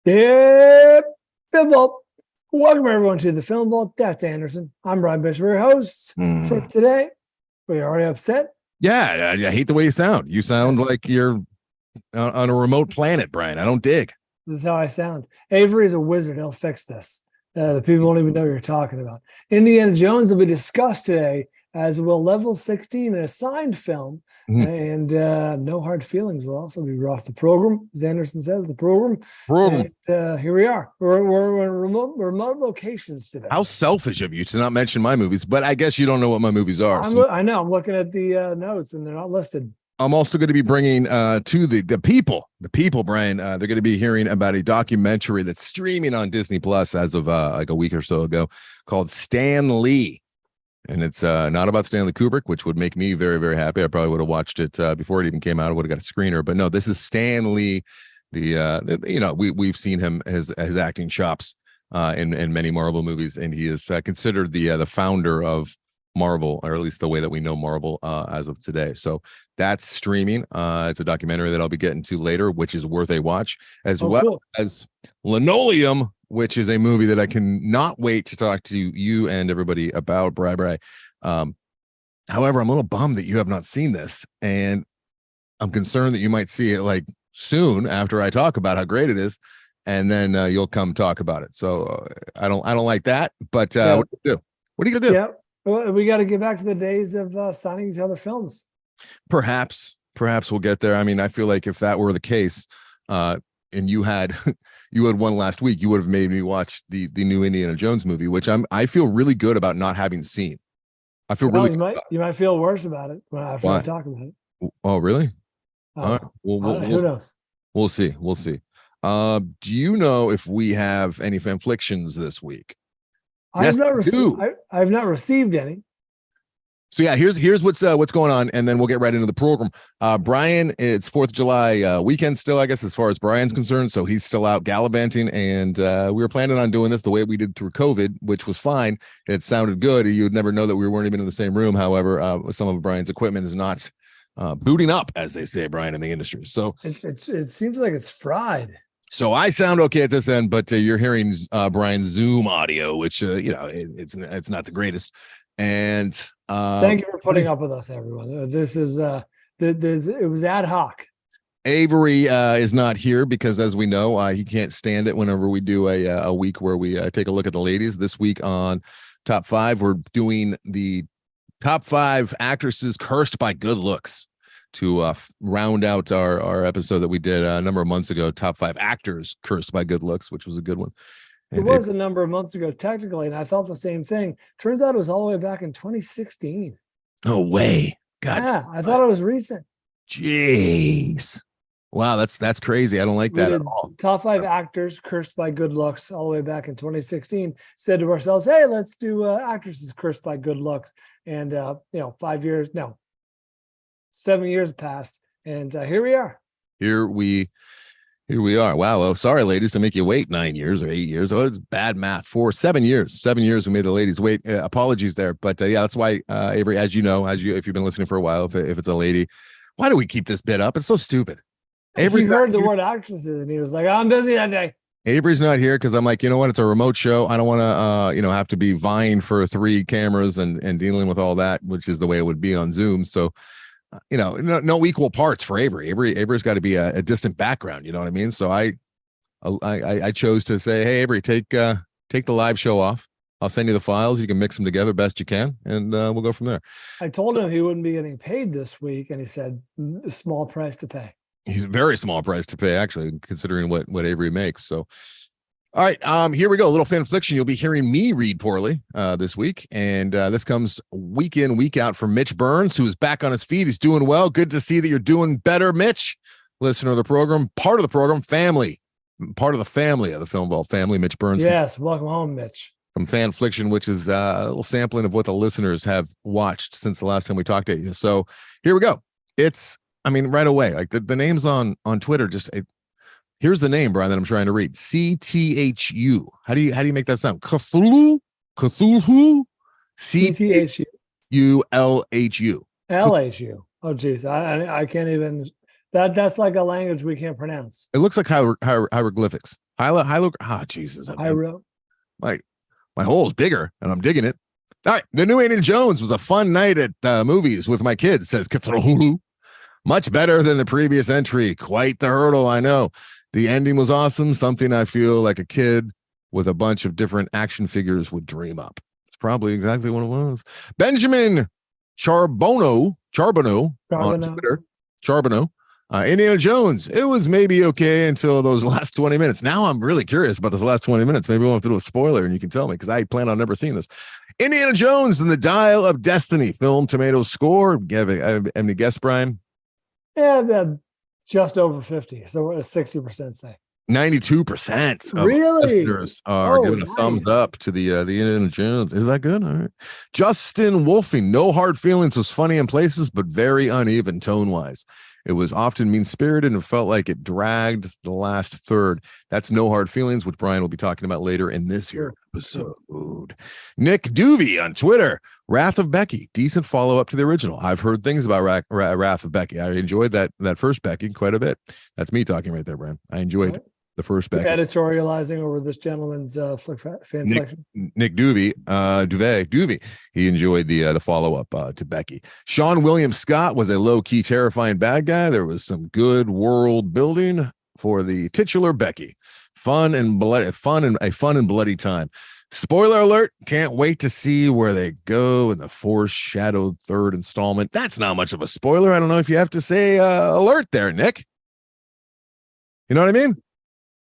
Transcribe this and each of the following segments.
Yeah, Film Vault. Welcome everyone to the Film Vault. That's Anderson. I'm Bryan Bishop, your host for today. We already upset. Yeah, I hate the way you sound. You sound like you're on a remote planet, Bryan. I don't dig. This is how I sound. Avery is a wizard. He'll fix this. The people won't even know what you're talking about. Indiana Jones will be discussed today, as will Level 16, an assigned film. And No Hard Feelings will also be off the program. As Anderson says, the program. And here we are. We're in remote locations today. How selfish of you to not mention my movies, but I guess you don't know what my movies are. I know. I'm looking at the notes, and they're not listed. I'm also going to be bringing to the people, Bryan. They're going to be hearing about a documentary that's streaming on Disney Plus as of like a week or so ago, called Stan Lee. And it's not about Stanley Kubrick, which would make me very, very happy. I probably would have watched it before it even came out. I would have got a screener. But no, this is Stan Lee. We've seen him his acting chops in many Marvel movies, and he is considered the founder of Marvel, or at least the way that we know Marvel as of today. So that's streaming. It's a documentary that I'll be getting to later, which is worth a watch, as as Linoleum, which is a movie that I cannot wait to talk to you and everybody about. Bri. However, I'm a little bummed that you have not seen this, and I'm concerned that you might see it like soon after I talk about how great it is, and then you'll come talk about it. So I don't like that. But what do you do? What are you gonna do? Yeah, well, we got to get back to the days of signing each other films. Perhaps we'll get there. I mean, I feel like if that were the case, and you had one last week, you would have made me watch the new Indiana Jones movie, which I feel really good about not having seen. I feel really. You might feel worse about it after I talk about it. Oh, really? All right. Who knows? We'll see. Do you know if we have any fanflickssions this week? I've not received any. So yeah, here's what's going on, and then we'll get right into the program. Bryan, it's 4th of July weekend still, I guess, as far as Bryan's concerned. So he's still out gallivanting, and we were planning on doing this the way we did through COVID, which was fine. It sounded good. You'd never know that we weren't even in the same room. However, some of Bryan's equipment is not booting up, as they say, Bryan, in the industry. So it seems like it's fried. So I sound okay at this end, but you're hearing Bryan's Zoom audio, which it's not the greatest. And thank you for putting up with us, everyone. This is it was ad hoc. Avery is not here because, as we know, he can't stand it whenever we do a week where we take a look at the ladies. This week on Top 5, we're doing the Top 5 actresses cursed by good looks to round out our episode that we did a number of months ago, Top 5 actors cursed by good looks, which was a good one. It was a number of months ago, technically, and I felt the same thing. Turns out it was all the way back in 2016. No way. God. Yeah, I thought it was recent. Jeez. Wow, that's crazy. I don't like that at all. Top 5 actors cursed by good looks all the way back in 2016. Said to ourselves, hey, let's do actresses cursed by good looks. And 7 years passed, and here we are. Here we are. Wow. Well, sorry, ladies, to make you wait 9 years or 8 years. Oh, it's bad math. 7 years. 7 years we made the ladies wait. Apologies there, but yeah, that's why Avery, as you know, if you've been listening for a while, if it's a lady, why do we keep this bit up? It's so stupid. Avery heard the word actresses, and he was like, "I'm busy that day." Avery's not here because I'm like, you know what? It's a remote show. I don't want to, have to be vying for 3 cameras and dealing with all that, which is the way it would be on Zoom. So. No equal parts for Avery. Avery's got to be a distant background. You know what I mean? So I chose to say, hey, Avery, take the live show off. I'll send you the files. You can mix them together best you can, and we'll go from there. I told him he wouldn't be getting paid this week, and he said, a small price to pay. He's a very small price to pay, actually, considering what Avery makes. So. All right, here we go. A little fanfliction. You'll be hearing me read poorly this week, and this comes week in, week out from Mitch Burns, who is back on his feet. He's doing well. Good to see that you're doing better, Mitch. Listener of the program, part of the program, family, part of the family of the Film Vault family. Mitch Burns. Yes, welcome home, Mitch. From Fanfliction, which is a little sampling of what the listeners have watched since the last time we talked to you. So here we go. Right away, like the names on Twitter just. Here's the name, Bryan, that I'm trying to read. CTHU. How do you make that sound? Cthulhu? CTHU. LHU. LHU. Oh, geez. I can't even. That's like a language we can't pronounce. It looks like hieroglyphics. Jesus. My hole's bigger, and I'm digging it. All right. The new Indiana Jones was a fun night at movies with my kids, says Cthulhu. Much better than the previous entry. Quite the hurdle, I know. The ending was awesome, something I feel like a kid with a bunch of different action figures would dream up. It's probably exactly what it was. Benjamin Charbonneau on Twitter. Charbonneau. Indiana Jones, it was maybe okay until those last 20 minutes. Now I'm really curious about those last 20 minutes. Maybe we'll have to do a spoiler and you can tell me, because I plan on never seeing this. Indiana Jones and the Dial of Destiny, film, tomatoes, score. Have any guess, Brian? Yeah, just over 50. So we're at 60% say. 92%. Really? Are giving a thumbs up to the Indiana Jones. Is that good? All right. Justin Wolfing, no hard feelings, was funny in places, but very uneven tone-wise. It was often mean-spirited and felt like it dragged the last third. That's No Hard Feelings, which Brian will be talking about later in this here episode. Nick Duvey on Twitter. Wrath of Becky, decent follow-up to the original. I've heard things about Wrath of Becky. I enjoyed that first Becky quite a bit. That's me talking right there, Brian. I enjoyed the first Becky. Editorializing over this gentleman's fanfiction. Nick Duvey. He enjoyed the follow-up to Becky. Sean William Scott was a low-key terrifying bad guy. There was some good world building for the titular Becky. Fun and bloody time. Spoiler alert, can't wait to see where they go in the foreshadowed third installment. That's not much of a spoiler. I don't know if you have to say alert there, Nick. You know what I mean?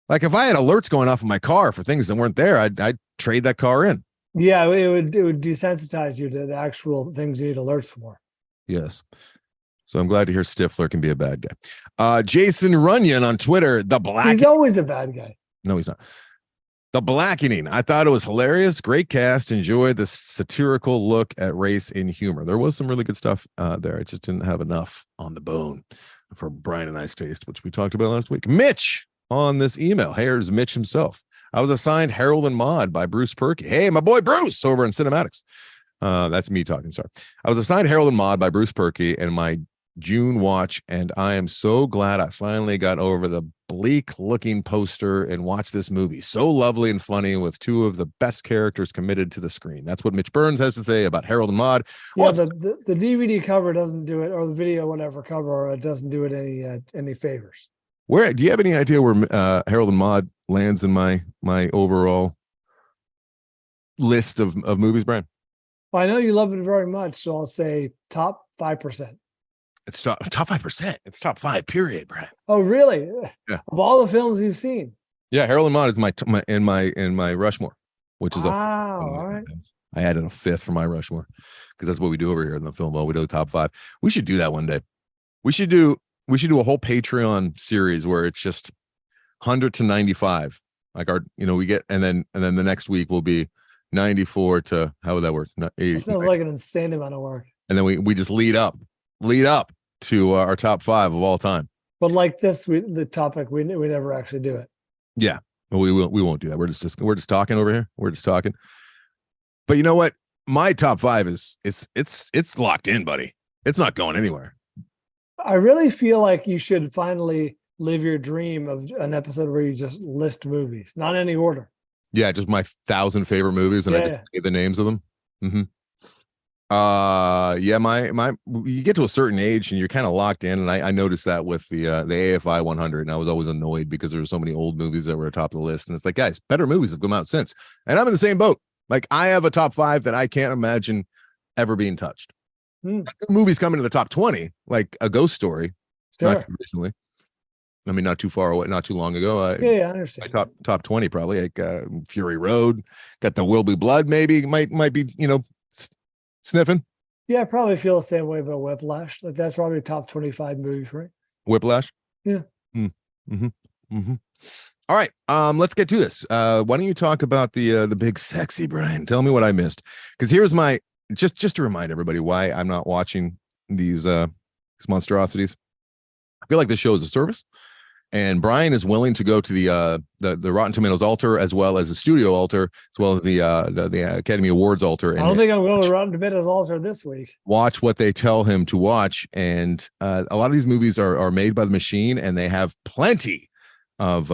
Like if I had alerts going off in my car for things that weren't there, I'd trade that car in. Yeah, it would desensitize you to the actual things you need alerts for. Yes. So I'm glad to hear Stifler can be a bad guy. Jason Runyon on Twitter, the black. He's always a bad guy. No, he's not. The Blackening. I thought it was hilarious. Great cast. Enjoyed the satirical look at race and humor. There was some really good stuff there. I just didn't have enough on the bone for Brian and I's taste, which we talked about last week. Mitch on this email. Here's Mitch himself. I was assigned Harold and Maude by Bruce Perky. Hey, my boy Bruce over in Cinematics. That's me talking. Sorry. I was assigned Harold and Maude by Bruce Perky in my June watch, and I am so glad I finally got over the bleak looking poster and watched this movie. So lovely and funny with two of the best characters committed to the screen. That's what Mitch Burns has to say about Harold and Maude. Yeah, the DVD cover doesn't do it, or the video whatever cover, it doesn't do it any favors. Where do you have any idea where Harold and Maude lands in my overall list of movies, Brian? Well, I know you love it very much, so I'll say top 5%. It's top 5%. It's top 5, period, Brian. Oh, really? Yeah. Of all the films you've seen. Yeah, Harold and Maude is my Rushmore, which is all right. I added a 5th for my Rushmore because that's what we do over here in the film. Well, we do the top 5. We should do that one day. We should do a whole Patreon series where it's just 100 to 95. Like we get, and then the next week will be 94 to, how would that work? 80. That sounds like an insane amount of work. And then we just lead up to our top 5 of all time. But like this, the topic, we never actually do it. Yeah, we won't do that. We're just talking over here. We're just talking. But you know what? My top 5 is it's locked in, buddy. It's not going anywhere. I really feel like you should finally live your dream of an episode where you just list movies, not in any order. Yeah, just my 1,000 favorite movies, and I just say the names of them. Mm-hmm. My you get to a certain age and you're kind of locked in, and I noticed that with the AFI 100, and I was always annoyed because there were so many old movies that were atop the list, and it's like, guys, better movies have come out since, and I'm in the same boat. Like I have a top 5 that I can't imagine ever being touched. Movies coming to the top 20, like A Ghost Story, not recently. I mean, not too far away, not too long ago. I understand. Top 20 probably, like Fury Road, got the Will Be Blood, maybe might be sniffing. Yeah, I probably feel the same way about Whiplash. Like that's probably a top 25 movie for me. Whiplash. Yeah. All right. Let's get to this. Why don't you talk about the big sexy Brian? Tell me what I missed. Because here's my just to remind everybody why I'm not watching these monstrosities. I feel like this show is a service, And Bryan is willing to go to the Rotten Tomatoes altar, as well as the studio altar, as well as the Academy Awards altar. And I don't think I'm going to Rotten Tomatoes altar this week. Watch what they tell him to watch. And a lot of these movies are made by the machine, and they have plenty of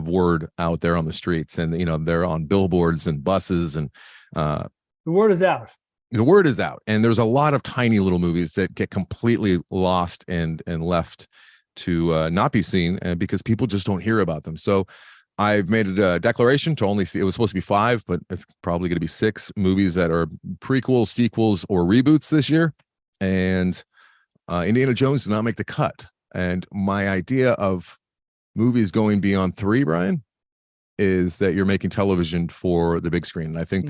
word out there on the streets, and they're on billboards and buses, and the word is out. The word is out, and there's a lot of tiny little movies that get completely lost and left to not be seen because people just don't hear about them. So I've made a declaration to only see, it was supposed to be 5, but it's probably going to be 6 movies that are prequels, sequels, or reboots this year. And Indiana Jones did not make the cut. And my idea of movies going beyond 3, Bryan, is that you're making television for the big screen. And I think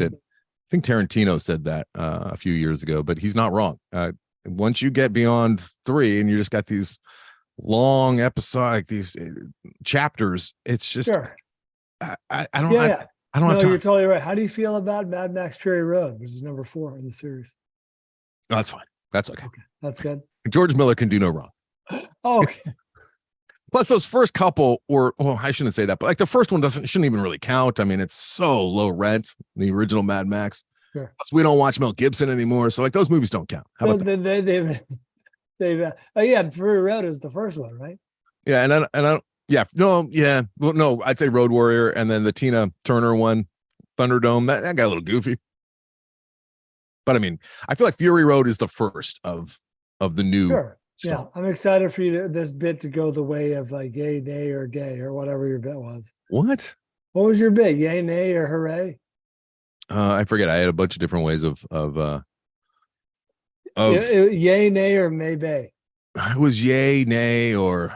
Tarantino said that a few years ago, but he's not wrong. Once you get beyond 3 and you just got these long episodic, these chapters, it's just sure. I don't have time. You're totally right. How do you feel about Mad Max Fury Road, which is number 4 in the series? No, that's fine. That's okay. That's good. George Miller can do no wrong. Okay. Plus, those first couple I shouldn't say that, but like the first one shouldn't even really count. I mean, it's so low rent, the original Mad Max. Sure. Plus, we don't watch Mel Gibson anymore, so like those movies don't count. How about that? They've Fury Road is the first one, right? Yeah, no, I'd say Road Warrior, and then the Tina Turner one, Thunderdome, that got a little goofy. But I mean, I feel like Fury Road is the first of the new. Sure. Stuff. Yeah, I'm excited for this bit to go the way of like yay, nay, or gay, or whatever your bit was. What was your bit? Yay, nay, or hooray? I forget. I had a bunch of different ways of yay, nay, or maybe. It was yay, nay, or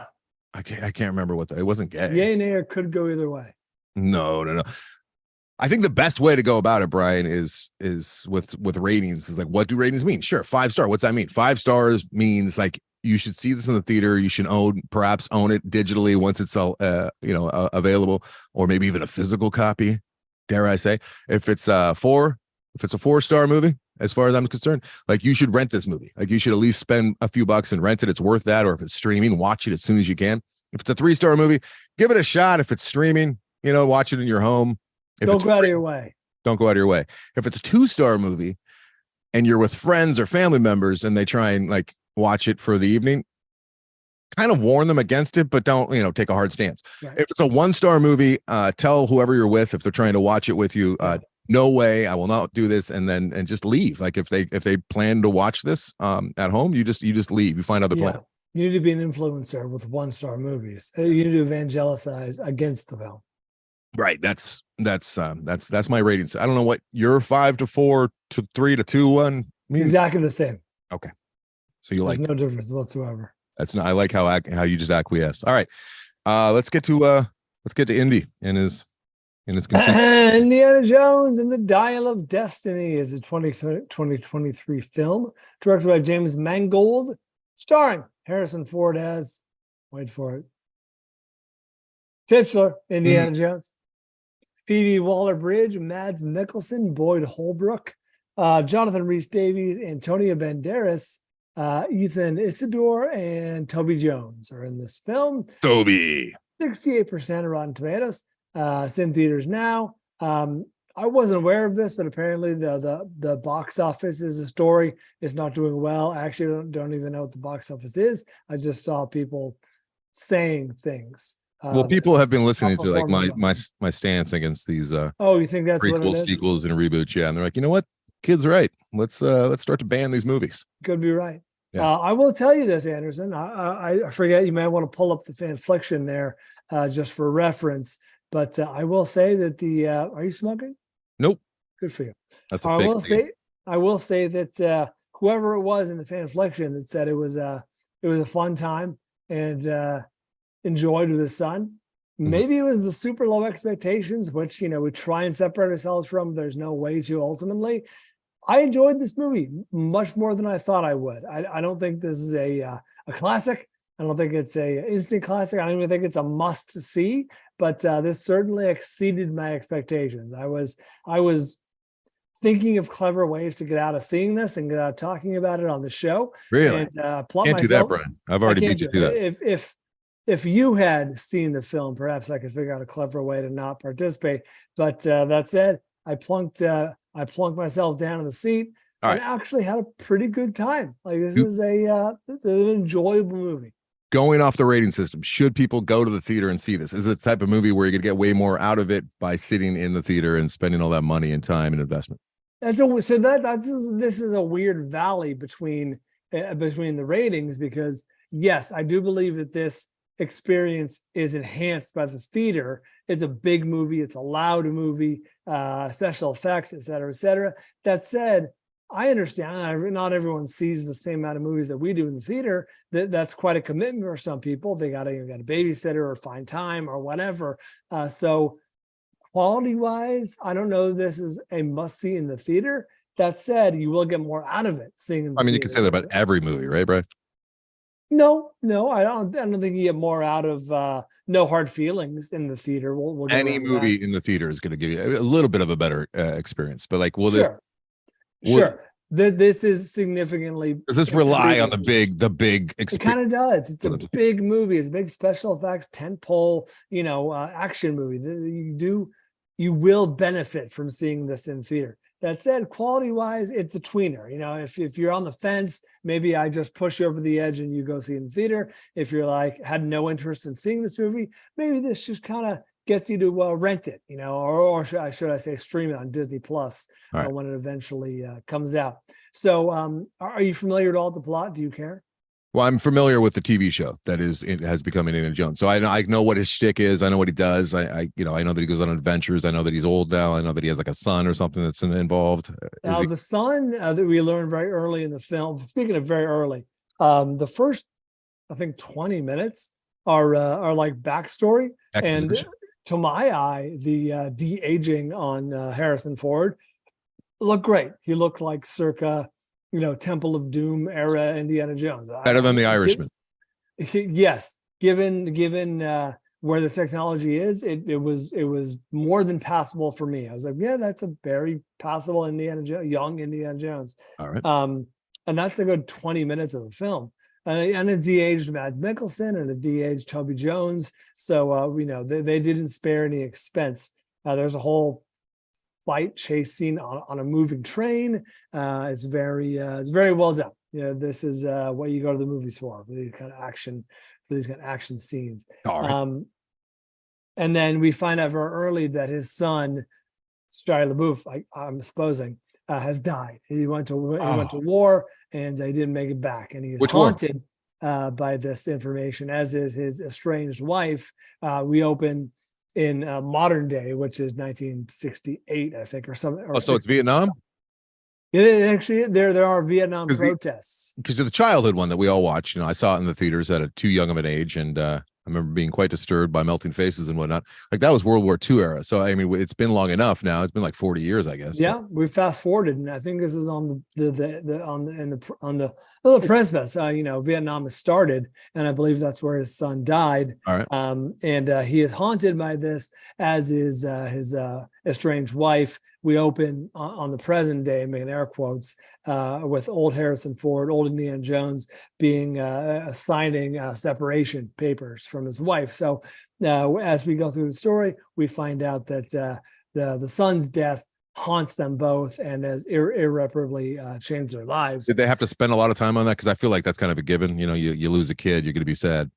I can't remember what it wasn't gay. Yay, nay, or could go either way. No. I think the best way to go about it, Bryan, is with ratings. Is like, what do ratings mean? Sure, 5-star. What's that mean? 5 stars means like you should see this in the theater. You should perhaps own it digitally once it's available, or maybe even a physical copy. Dare I say, if it's a 4-star movie, as far as I'm concerned, like you should rent this movie. Like you should at least spend a few bucks and rent it. It's worth that. Or if it's streaming, watch it as soon as you can. If it's a 3-star movie, give it a shot. If it's streaming, watch it in your home. Don't go out of your way. Don't go out of your way. If it's a 2-star movie and you're with friends or family members and they try and like watch it for the evening, kind of warn them against it, but don't, take a hard stance. Right. If it's a 1-star movie, tell whoever you're with, if they're trying to watch it with you, no way, I will not do this, and just leave. Like if they plan to watch this at home, you just leave. You find other plan. You need to be an influencer with 1-star movies. You need to evangelize against the film. Right. That's my ratings. I don't know what your 5 to 4 to 3 to 2 1 means. Exactly the same. Okay. So you There's no difference whatsoever. I like how you just acquiesce. All right. Let's get to Indy and his Indiana Jones and the Dial of Destiny is a 2023 film directed by James Mangold, starring Harrison Ford as, wait for it, titular Indiana Jones, Phoebe Waller-Bridge, Mads Mikkelsen, Boyd Holbrook, Jonathan Rhys-Davies, Antonio Banderas, Ethan Isidore, and Toby Jones are in this film. Toby. 68% Rotten Tomatoes. It's in theaters now. I wasn't aware of this, but apparently the box office is a story. It's not doing well. I actually don't even know what the box office is. I just saw people saying things. Well, people have been listening to like my stance against these you think that's prequels, what it is? sequels, and reboots, yeah. And they're like, you know what? Kid's right. Let's start to ban these movies. Could be right. Yeah. I will tell you this, Anderson. I forget, you might want to pull up the Fanfliction there just for reference. But I will say that are you smoking? Nope. Good for you. That's a fake I will say that whoever it was in the Fanfliction that said it was a fun time and enjoyed with his son. Maybe it was the super low expectations, which we try and separate ourselves from. There's no way to ultimately. I enjoyed this movie much more than I thought I would. I don't think this is a classic. I don't think it's a instant classic. I don't even think it's a must see, but this certainly exceeded my expectations. I was thinking of clever ways to get out of seeing this and get out of talking about it on the show. Really? And Can't do that, Bryan. I've already beat you to that. if you had seen the film, perhaps I could figure out a clever way to not participate. But that said, I plunked myself down in the seat and actually had a pretty good time. Like this is an enjoyable movie. Going off the rating system, should people go to the theater and see this? Is it the type of movie where you're gonna get way more out of it by sitting in the theater and spending all that money and time and investment? This is a weird valley between the ratings, because yes, I do believe that this experience is enhanced by the theater. It's a big movie, it's a loud movie, special effects, et cetera, et cetera. That said, I understand not everyone sees the same amount of movies that we do in the theater. That's quite a commitment for some people. They got a babysitter or find time or whatever. So quality wise, I don't know this is a must see in the theater. That said, you will get more out of it seeing in the theater. You can say that about every movie, right, Bryan? No, I don't think you get more out of No Hard Feelings in the theater. We'll any movie in the theater is going to give you a little bit of a better experience, but like, this is significantly. Does this rely on the big experience? It kind of does. It's a big movie. It's a big special effects tentpole, action movie. You will benefit from seeing this in theater. That said, quality wise, it's a tweener. If you're on the fence, maybe I just push you over the edge and you go see it in the theater. If you're like had no interest in seeing this movie, maybe this just kind of gets you to rent it, or should I say stream it on Disney Plus when it eventually comes out. So are you familiar at all with the plot? Do you care? Well, I'm familiar with the TV show that has become Indiana Jones. So I know what his shtick is. I know what he does. I know that he goes on adventures. I know that he's old now. I know that he has like a son or something that's involved. Now, the son that we learned very early in the film, speaking of very early, the first, I think 20 minutes are like backstory. Exposition. And to my eye, the de-aging on Harrison Ford looked great. He looked like circa Temple of Doom era Indiana Jones. Better than the Irishman. Yes, given where the technology is, it was more than passable for me. I was like, yeah, that's a very passable young Indiana Jones. All right. And that's a good 20 minutes of the film. And it de-aged Mads Mikkelsen and it de-aged Toby Jones. So they didn't spare any expense. There's a whole fight chase scene on a moving train. It's very well done. This is what you go to the movies for these kind of action scenes. And then we find out very early that his son, Shia LaBeouf, I'm supposing, has died. He went to war and he didn't make it back, and he is haunted by this information, as is his estranged wife. We open in modern day, which is 1968, I think, or something. So it's Vietnam? It actually, there are Vietnam protests. Because of the childhood one that we all watched, I saw it in the theaters at a too young of an age, and I remember being quite disturbed by melting faces and whatnot. Like that was World War II era. So I mean, it's been long enough now. It's been like 40 years, I guess. Yeah, we fast forwarded, and I think this is on the precipice. Vietnam has started, and I believe that's where his son died. All right. And he is haunted by this, as is his estranged wife. We open on the present day, making air quotes, with old Harrison Ford, old Indiana Jones, being signing separation papers from his wife. So as we go through the story, we find out that the son's death haunts them both and has irreparably changed their lives. Did they have to spend a lot of time on that? Because I feel like that's kind of a given. You lose a kid, you're going to be sad.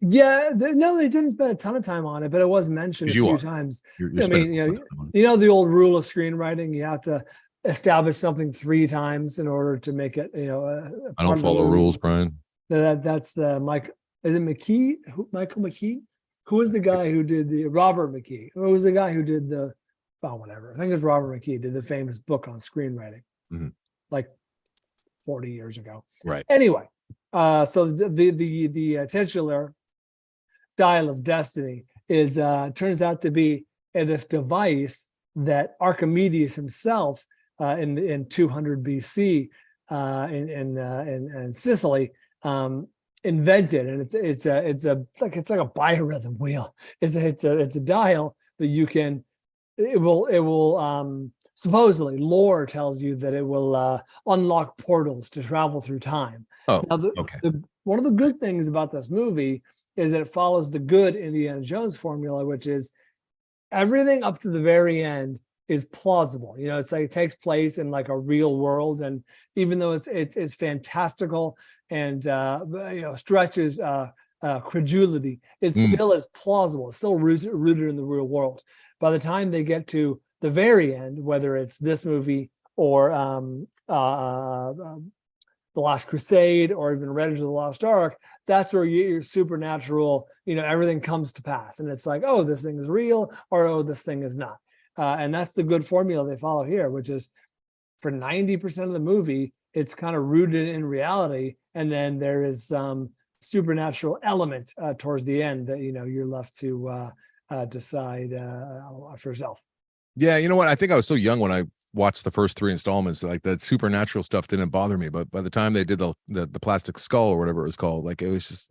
Yeah, no, they didn't spend a ton of time on it, but it was mentioned a few times. The old rule of screenwriting: you have to establish something 3 times in order to make it. I don't follow rules, Bryan. That's the Mike. Is it McKee? Michael McKee? Who was the guy who did the Robert McKee? Who was the guy who did the? Oh, whatever. I think it's Robert McKee did the famous book on screenwriting, like 40 years ago. Right. Anyway, so the titular Dial of Destiny is turns out to be this device that Archimedes himself in 200 BC in Sicily invented, and it's like a biorhythm wheel. It's a dial that you can. It will supposedly lore tells you that it will unlock portals to travel through time. Oh, now, okay. One of the good things about this movie is that it follows the good Indiana Jones formula, which is everything up to the very end is plausible. You know, it's like it takes place in like a real world, and even though it's fantastical and stretches credulity, it still is plausible. It's still rooted in the real world. By the time they get to the very end, whether it's this movie or The Last Crusade or even Raiders of the Lost Ark, that's where your supernatural, everything comes to pass. And it's like, oh, this thing is real, or oh, this thing is not. And that's the good formula they follow here, which is for 90% of the movie, it's kind of rooted in reality. And then there is some supernatural element towards the end that, you're left to decide for yourself. Yeah, you know what? I think I was so young when I watched the first 3 installments, like that supernatural stuff didn't bother me. But by the time they did the plastic skull or whatever it was called, like it was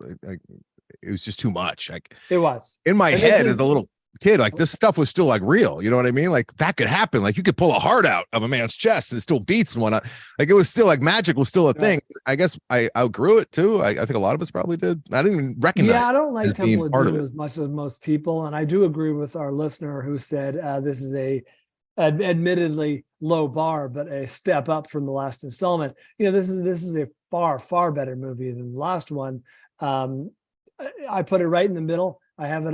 just too much. Like it was in my head as a little kid, like this stuff was still like real. You know what I mean? Like that could happen. Like you could pull a heart out of a man's chest and it still beats and whatnot. Like it was still like magic was still a thing. I guess I outgrew it too. I think a lot of us probably did. I didn't even recognize. Yeah, I don't like Temple of Doom as much as most people, and I do agree with our listener who said this is a admittedly low bar, but a step up from the last installment. This is a far better movie than the last one. I put it right in the middle. I have it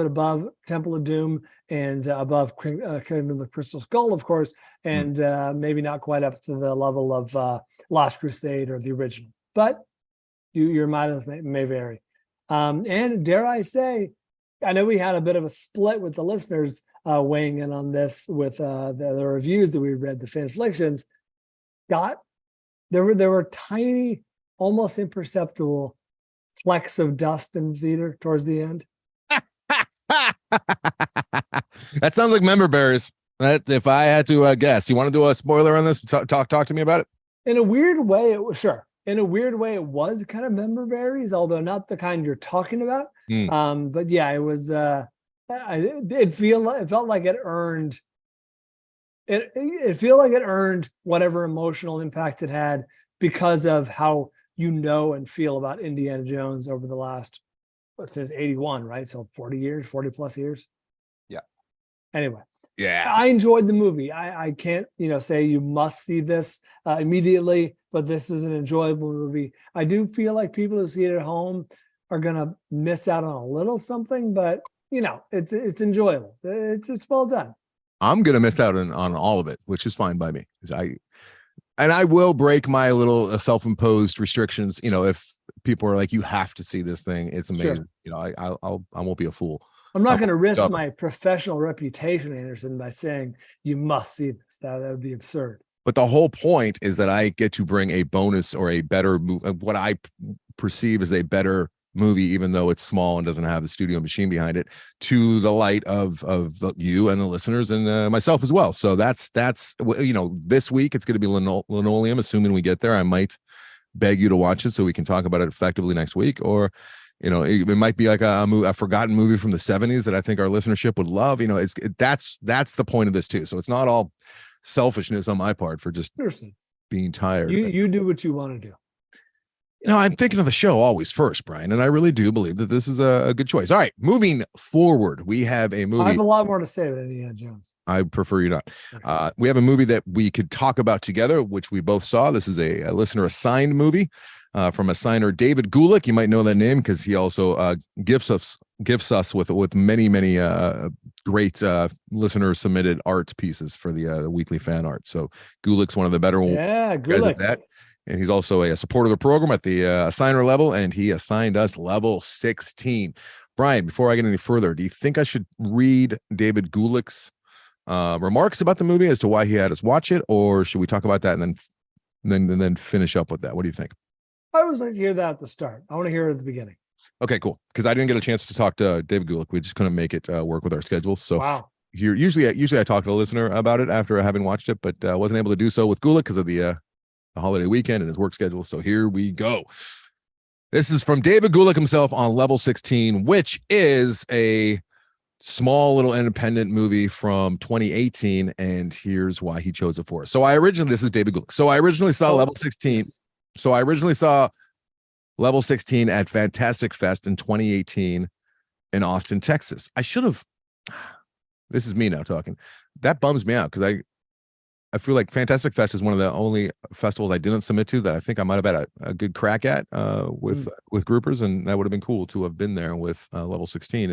above Temple of Doom and above Kingdom of the Crystal Skull, of course, and maybe not quite up to the level of Last Crusade or the original. But your mileage may vary. And dare I say, I know we had a bit of a split with the listeners weighing in on this with the reviews that we read, the Fanflickssions. There were tiny, almost imperceptible flecks of dust in the theater towards the end. That sounds like member berries. If I had to guess, you want to do a spoiler on this? Talk to me about it. In a weird way, it was sure. In a weird way, it was kind of member berries, although not the kind you're talking about. But yeah, it was. It felt like it earned. It felt like it earned whatever emotional impact it had because of how and feel about Indiana Jones over the last, what says 81, right? So 40 plus years. Yeah. Anyway. Yeah. I enjoyed the movie. I can't, say you must see this immediately, but this is an enjoyable movie. I do feel like people who see it at home are going to miss out on a little something, but it's enjoyable. It's well done. I'm going to miss out on all of it, which is fine by me. I will break my little self-imposed restrictions. If people are like, you have to see this thing, it's amazing. Sure. I won't be a fool. I'm not going to risk my professional reputation, Anderson, by saying you must see this. That would be absurd. But the whole point is that I get to bring a bonus or a better movie, what I perceive as a better movie, even though it's small and doesn't have the studio machine behind it, to the light of you and the listeners and myself as well. So that's this week it's going to be Linoleum. Assuming we get there, I might beg you to watch it so we can talk about it effectively next week. Or it might be like a forgotten movie from the 70s that I think our listenership would love. That's the point of this too. So it's not all selfishness on my part for just being tired. You do what you want to do. I'm thinking of the show always first, Bryan, and I really do believe that this is a good choice. All right, moving forward, we have a movie. I have a lot more to say about Indiana Jones. I prefer you not. We have a movie that we could talk about together, which we both saw. This is a listener assigned movie from a signer, David Gulick. You might know that name because he also gifts us with many great listener submitted art pieces for the weekly fan art. So Gulick's one of the better ones. Yeah, Gulick. That. And he's also a supporter of the program at the assigner level, and he assigned us level 16. Bryan, before I get any further, do you think I should read David Gulick's remarks about the movie as to why he had us watch it, or should we talk about that and then finish up with that? What do you think? I always like to hear that at the start. I want to hear it at the beginning. Okay, cool. Because I didn't get a chance to talk to David Gulick. We just couldn't make it work with our schedules. So wow. Usually I talk to the listener about it after having watched it, but wasn't able to do so with Gulick because of the holiday weekend and his work schedule. So here we go. This is from David Gulick himself on level 16, which is a small little independent movie from 2018. And here's why he chose it for us. This is David Gulick. So I originally saw level 16. So I originally saw Level 16 at Fantastic Fest in 2018 in Austin, Texas. I should have. This is me now talking. That bums me out because I feel like Fantastic Fest is one of the only festivals I didn't submit to that I think I might have had a good crack at with groupers, and that would have been cool to have been there with Level 16,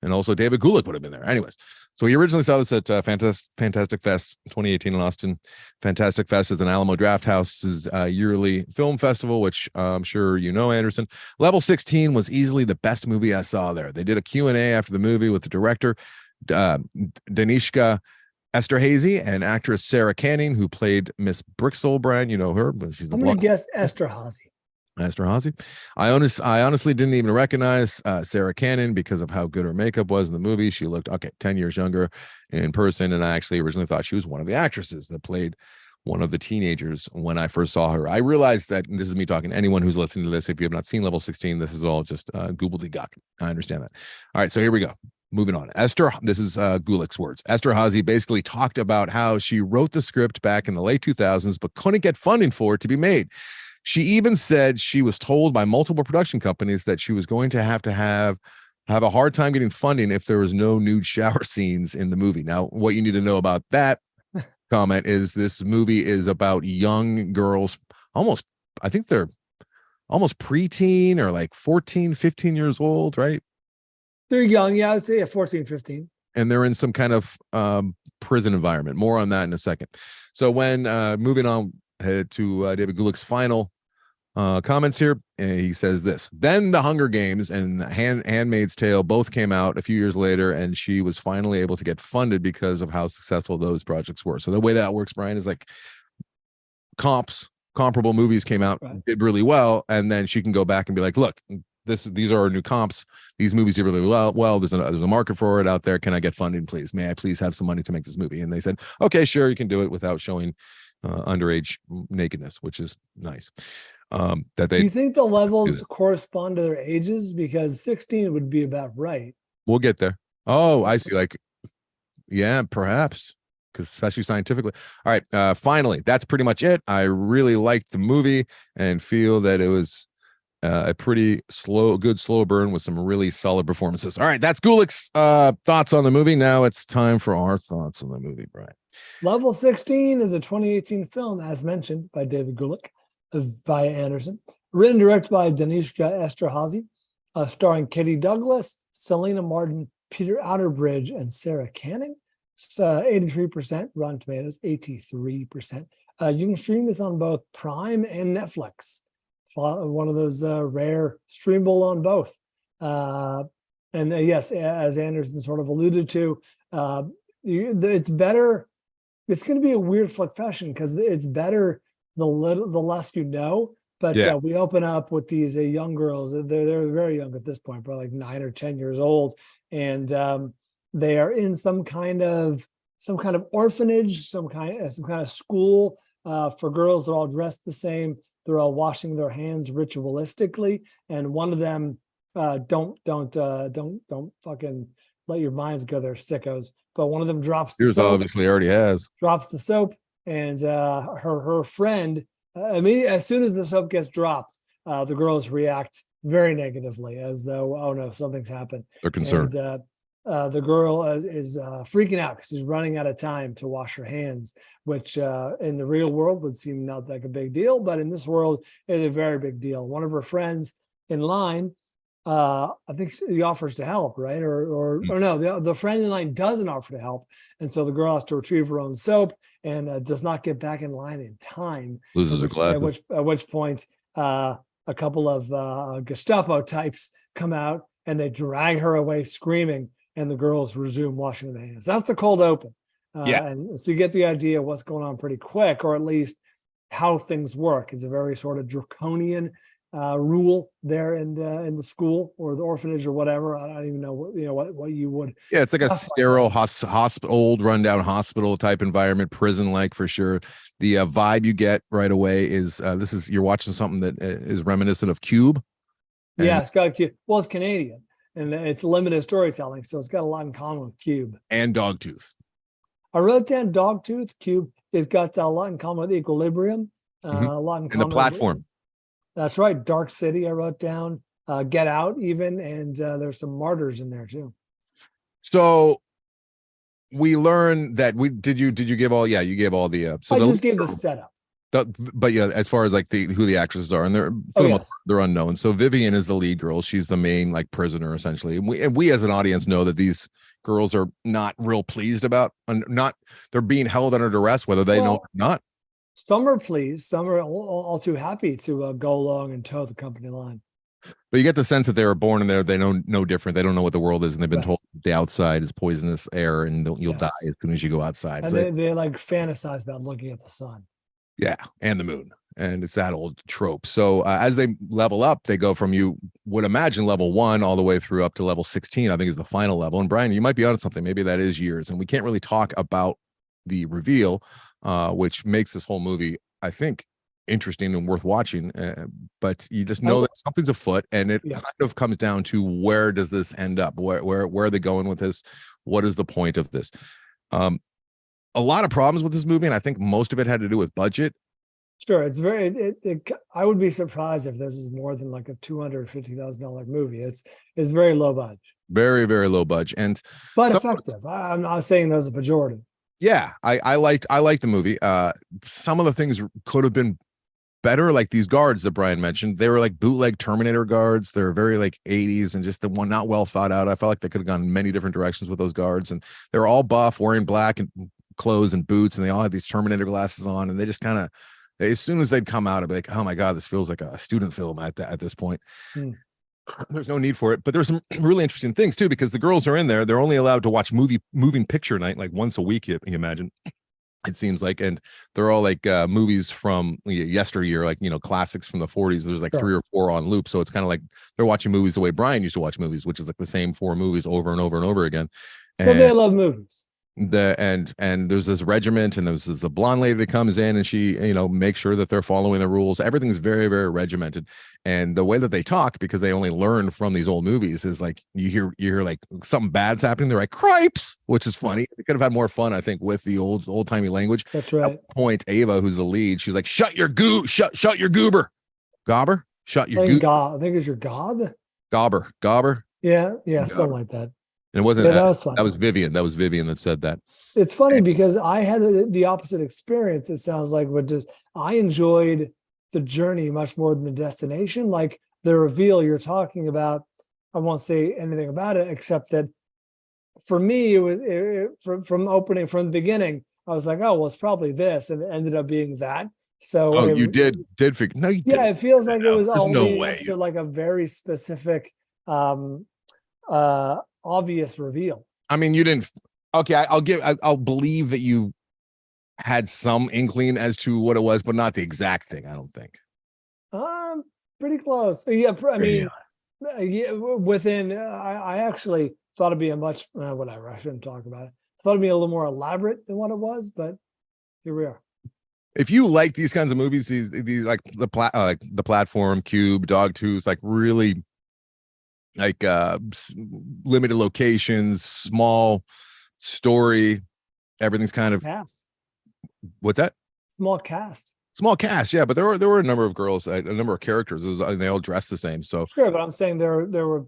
and also David Gulick would have been there. Anyways, so we originally saw this at Fantastic Fest 2018 in Austin. Fantastic Fest is an Alamo Drafthouse's yearly film festival, which I'm sure you know, Anderson. Level 16 was easily the best movie I saw there. They did a Q&A after the movie with the director, Danishka Esterhazy, and actress Sarah Canning, who played Miss Brixel. Bryan, you know her, but she's the I'm going to guess Esterhazy. Esterhazy. I honestly didn't even recognize Sarah Cannon because of how good her makeup was in the movie. She looked 10 years younger in person, and I actually originally thought she was one of the actresses that played one of the teenagers when I first saw her. I realized that, and this is me talking to anyone who's listening to this, if you have not seen Level 16, this is all just gobbledygook. I understand that. All right, so here we go. Moving on. This is Gulick's words. Esterhazy basically talked about how she wrote the script back in the late 2000s, but couldn't get funding for it to be made. She even said she was told by multiple production companies that she was going to have a hard time getting funding if there was no nude shower scenes in the movie. Now, what you need to know about that comment is this movie is about young girls, I think they're almost preteen or like 14, 15 years old, right? They're young. Yeah, I would say 14, 15. And they're in some kind of prison environment. More on that in a second. So when moving on to David Gulick's final comments here, he says this: then The Hunger Games and Handmaid's Tale both came out a few years later, and she was finally able to get funded because of how successful those projects were. So the way that works, Bryan, is like comparable movies came out, right, did really well, and then she can go back and be like, look, these are our new comps. These movies did really well. There's a market for it out there. Can I get funding, please? May I please have some money to make this movie? And they said, okay, sure, you can do it without showing underage nakedness, which is nice. Do you think the levels correspond to their ages? Because 16 would be about right. We'll get there. Oh, I see. Like, yeah, perhaps, because especially scientifically. All right. Finally, that's pretty much it. I really liked the movie and feel that it was a pretty good slow burn with some really solid performances. All right, that's Gulick's thoughts on the movie. Now it's time for our thoughts on the movie, Bryan. Level 16 is a 2018 film, as mentioned, by David Gulick, via Anderson, written and directed by Danishka Esterhazy, starring Katie Douglas, Selena Martin, Peter Outerbridge, and Sarah Canning. It's 83%, Rotten Tomatoes, 83%. You can stream this on both Prime and Netflix. One of those rare streamable on both. Yes, as Anderson sort of alluded to, it's better. It's going to be a weird fashion because it's better the less you know. But we open up with these young girls. They're very young at this point, probably like 9 or 10 years old, and they are in some kind of orphanage, some kind of school for girls. They're all dressed the same. They're all washing their hands ritualistically, and one of them don't fucking let your minds go there, sickos. But one of them drops the soap. Obviously already has drops the soap, and her friend. As soon as the soap gets dropped, the girls react very negatively, as though, oh no, something's happened. They're concerned. And the girl is freaking out because she's running out of time to wash her hands, which in the real world would seem not like a big deal, but in this world, it's a very big deal. One of her friends in line, I think he offers to help, right? Or no, the friend in line doesn't offer to help, and so the girl has to retrieve her own soap and does not get back in line in time. Loses her glasses. At which point, a couple of Gestapo types come out and they drag her away screaming. And the girls resume washing their hands. That's the cold open. And so you get the idea of what's going on pretty quick, or at least how things work. It's a very sort of draconian rule there in the school or the orphanage or whatever. I don't even know what you would. Yeah, it's like a sterile hospital, old rundown hospital type environment, prison like for sure. The vibe you get right away is you're watching something that is reminiscent of Cube. Yeah, it's got Cube. Well, it's Canadian. And it's limited storytelling, so it's got a lot in common with Cube. And Dogtooth. I wrote down Dogtooth. Cube has got a lot in common with Equilibrium. A lot in common. And the platform. That's right. Dark City, I wrote down. Get Out, even, and there's some Martyrs in there too. So we learned that you give all, you gave all the I just gave the setup. But yeah, as far as like who the actresses are, and they're unknown. So Vivian is the lead girl. She's the main like prisoner essentially. And we as an audience know that these girls are not real pleased about, they're being held under duress, whether they know or not. Some are pleased. Some are all too happy to go along and toe the company line. But you get the sense that they were born in there. They know no different. They don't know what the world is, and they've been told the outside is poisonous air, and you'll die as soon as you go outside. And so they like fantasize about looking at the sun. Yeah, and the moon, and it's that old trope. So as they level up, they go from, you would imagine, level 1 all the way through up to level 16. I think is the final level. And Bryan, you might be onto something. Maybe that is years, and we can't really talk about the reveal, which makes this whole movie, I think, interesting and worth watching. But you just know that something's afoot, and it kind of comes down to, where does this end up? Where are they going with this? What is the point of this? A lot of problems with this movie, and I think most of it had to do with budget. Sure, it's very. I would be surprised if this is more than like a $250,000 movie. It's very low budget. Very, very low budget, but effective. I'm not saying that's a pejorative. Yeah, I liked the movie. Some of the things could have been better, like these guards that Bryan mentioned. They were like bootleg Terminator guards. They're very like 80s, and just the one not well thought out. I felt like they could have gone many different directions with those guards, and they're all buff, wearing black and clothes and boots, and they all had these Terminator glasses on, and they just kind of, as soon as they'd come out, I'd be like, oh my god, this feels like a student film at this point. There's no need for it. But there's some really interesting things too, because the girls are in there, they're only allowed to watch moving picture night like once a week, you imagine, it seems like, and they're all like movies from yesteryear, like, classics from the 40s. There's like 3 or 4 on loop, so it's kind of like they're watching movies the way Bryan used to watch movies, which is like the same 4 movies over and over and over again. So they love movies. And there's this regiment, and there's a blonde lady that comes in, and she makes sure that they're following the rules. Everything's very, very regimented, and the way that they talk, because they only learn from these old movies, is like you hear like something bad's happening, they're like cripes, which is funny. They could have had more fun, I think, with the old-timey language. That's right. At one point, Ava, who's the lead, she's like, shut your goober, shut your goober, shut your goober. I think it's your gob, gobber. Yeah, something like that. And it wasn't, that was fun. That was Vivian that said that. It's funny because I had the opposite experience. It sounds like, but I enjoyed the journey much more than the destination. Like the reveal you're talking about, I won't say anything about it, except that for me, it was from the beginning, I was like, oh, well, it's probably this. And it ended up being that. So you did figure. No, you didn't. Yeah, it feels like it was all to like a very specific, obvious reveal. I mean, you didn't. Okay, I'll believe that you had some inkling as to what it was, but not the exact thing, I don't think. Pretty close. Yeah, I mean, within. I actually thought it'd be a much whatever. I shouldn't talk about it. I thought it'd be a little more elaborate than what it was, but here we are. If you like these kinds of movies, these like the platform, Cube, Dogtooth, like really like limited locations, small story, everything's kind of cast. What's that? Small cast, yeah, but there were a number of girls, a number of characters, and they all dressed the same. So sure, but I'm saying there were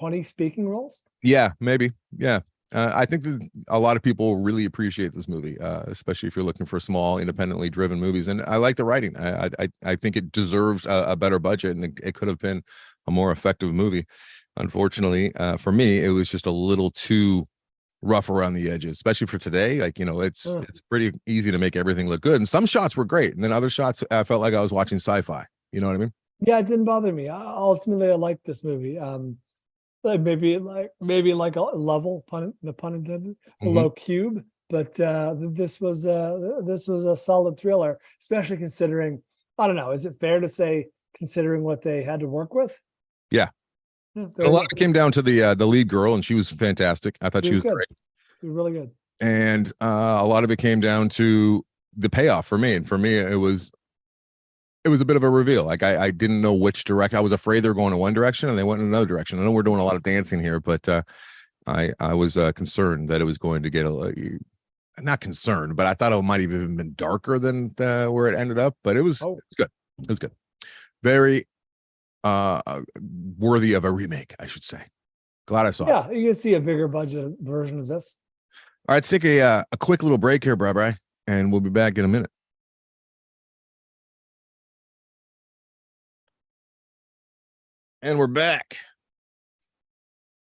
20 speaking roles. Yeah, maybe. Yeah. I think that a lot of people really appreciate this movie, especially if you're looking for small, independently driven movies. And I like the writing. I think it deserves a better budget, and it could have been a more effective movie. Unfortunately, for me, it was just a little too rough around the edges, especially for today. Like, it's pretty easy to make everything look good. And some shots were great, and then other shots, I felt like I was watching sci-fi. You know what I mean? Yeah, it didn't bother me. Ultimately, I liked this movie. Like maybe like a level, no pun intended, a low cube, but this was a solid thriller, especially considering, I don't know, is it fair to say, considering what they had to work with? Yeah. A lot of it came down to the lead girl, and she was fantastic. I thought she was great. She was really good. And a lot of it came down to the payoff for me. And for me, it was a bit of a reveal. Like I didn't know which direction. I was afraid they were going in one direction, and they went in another direction. I know we're doing a lot of dancing here, but I was concerned that it was going to get not concerned, but I thought it might have even been darker than where it ended up. But it was good. It was good. very worthy of a remake, I should say. Glad I saw it. Yeah, you can see a bigger budget version of this. All right, let's take a quick little break here, Bryan, and we'll be back in a minute. And we're back.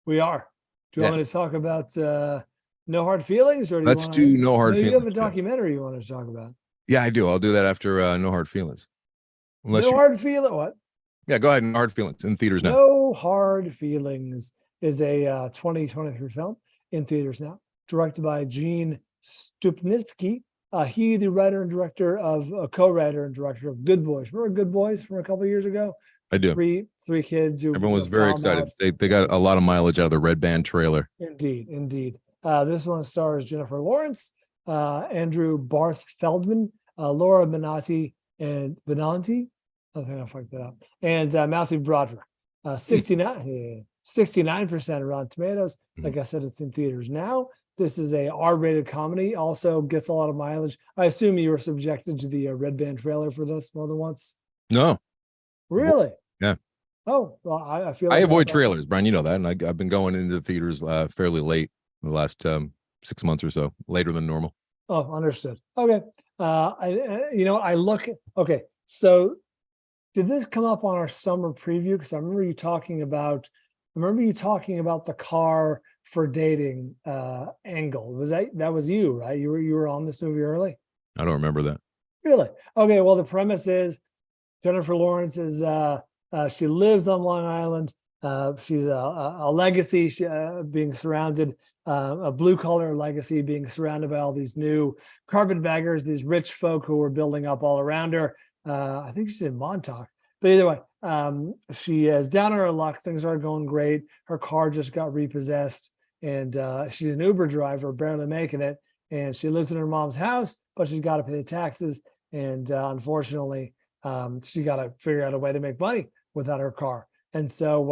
We are. Do you want me to talk about No Hard Feelings, or do Let's do No Hard Feelings? You have a documentary you want to talk about. Yeah, I do. I'll do that after No Hard Feelings. Hard Feelings. What? Yeah, go ahead. No Hard Feelings in theaters now. No Hard Feelings is a 2023 film in theaters now, directed by Gene Stupnitsky. He, the writer and director of co-writer and director of Good Boys. Remember Good Boys from a couple of years ago? I do. Three kids who everyone was very excited. They got a lot of mileage out of the Red Band trailer. Indeed. This one stars Jennifer Lawrence, Andrew Barth Feldman, Laura Benanti, and Benanti. I think I fucked that up. And Matthew Broderick. 69% Rotten Tomatoes. Like I said, it's in theaters now. This is a R-rated comedy. Also gets a lot of mileage. I assume you were subjected to the Red Band trailer for this more than once. No. Really? Yeah. Oh, well, I feel like I avoid trailers, Bryan. You know that, and I've been going into the theaters fairly late in the last 6 months or so, later than normal. Oh, understood. Okay. Okay. So, did this come up on our summer preview? Because I remember you talking about the car for dating angle. Was that was you, right? You were on this movie early. I don't remember that. Really? Okay. Well, the premise is Jennifer Lawrence is she lives on Long Island. She's a legacy, being surrounded, a blue collar legacy, being surrounded by all these new carpetbaggers, these rich folk who are building up all around her. I think she's in Montauk, but either way, she is down on her luck. Things aren't going great. Her car just got repossessed, and she's an Uber driver, barely making it. And she lives in her mom's house, but she's got to pay the taxes. And unfortunately, she got to figure out a way to make money without her car. And so